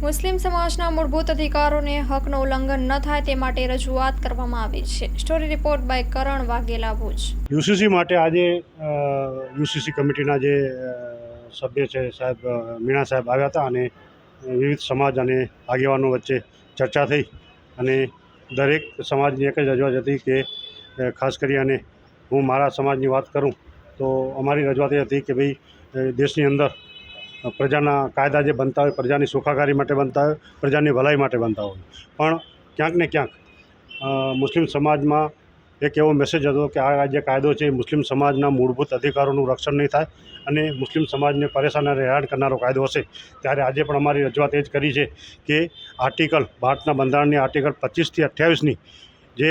મુસ્લિમ સમાજના મૂળભૂત અધિકારોને હકનું ઉલ્લંઘન ન થાય તે માટે રજૂઆત કરવામાં આવી છે. Story report by Karan Vaghela, Bhuj. UCC માટે આજે યુસીસી કમિટીના જે સભ્ય છે સાહેબ મીણા સાહેબ આવ્યા હતા અને વિવિધ સમાજ અને આગેવાનો વચ્ચે ચર્ચા થઈ અને દરેક સમાજની એક જ રજૂઆત હતી કે ખાસ કરી અને હું મારા સમાજની વાત કરું તો અમારી રજૂઆત એ હતી કે ભાઈ દેશની અંદર પ્રજાના કાયદા જે બનતા હોય, પ્રજાની સુખાકારી માટે બનતા હોય, પ્રજાની ભલાઈ માટે બનતા હોય, પણ ક્યાંક ને ક્યાંક મુસ્લિમ સમાજમાં એક એવો મેસેજ હતો કે આ જે કાયદો છે એ મુસ્લિમ સમાજના મૂળભૂત અધિકારોનું રક્ષણ નહીં થાય અને મુસ્લિમ સમાજને પરેશાન અને હેરાન કરનારો કાયદો હશે. ત્યારે આજે પણ અમારી રજૂઆત એ જ કરી છે કે ભારતના બંધારણની આર્ટિકલ 25 થી 28ની જે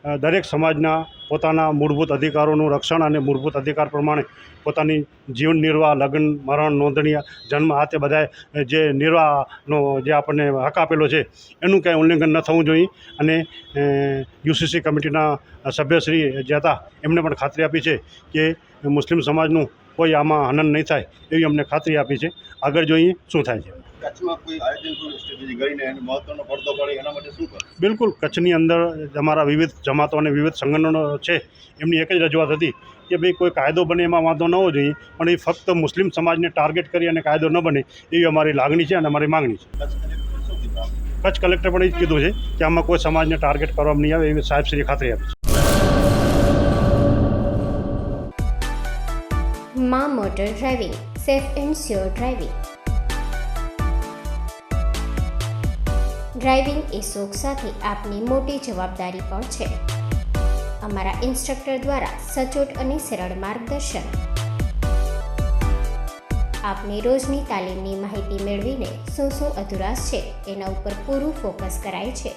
દરેક સમાજના પોતાના મૂળભૂત અધિકારોનું રક્ષણ અને મૂળભૂત અધિકાર પ્રમાણે પોતાની જીવન નિર્વાહ, લગ્ન, મરણ, નોંધણી, જન્મ આ તે બધા જે નિર્વાહનો જે આપણને હક આપેલો છે એનું ક્યાંય ઉલ્લંઘન ન થવું જોઈએ. અને યુસીસી કમિટીના સભ્યશ્રી જે હતા એમને પણ ખાતરી આપી છે કે મુસ્લિમ સમાજનું કોઈ આમાં હનન નહીં થાય એવી અમને ખાતરી આપી છે. આગળ જોઈએ શું થાય છે. કચ્છમાં કોઈ આયોજન સ્ટ્રેટેજી કરીને એનો મહત્વનો પડદો પડે એના માટે શું કરે? બિલકુલ, કચ્છની અંદર અમારા વિવિધ જમાતો અને વિવિધ સંગઠનો છે એમની એક જ રજૂઆત હતી કે ભાઈ કોઈ કાયદો બને એમાં વાંધો ન હોવો જોઈએ, પણ એ ફક્ત મુસ્લિમ સમાજને ટાર્ગેટ કરી અને કાયદો ન બને એવી અમારી લાગણી છે અને અમારી માગણી છે. કચ્છ કલેક્ટર પણ એ જ કીધું છે કે આમાં કોઈ સમાજને ટાર્ગેટ કરવામાં નહીં આવે એવી સાહેબશ્રીએ ખાતરી આપી છે. માં motor driving, safe and sure driving. Driving એ શોખ સાથે આપની મોટી જવાબદારી પણ છે. અમારા ઇન્સ્ટ્રક્ટર દ્વારા સચોટ અને સરળ માર્ગદર્શન. આપની રોજની તાલીમની માહિતી મેળવીને શું અધુરાશ છે એના ઉપર પૂરું ફોકસ કરાય છે.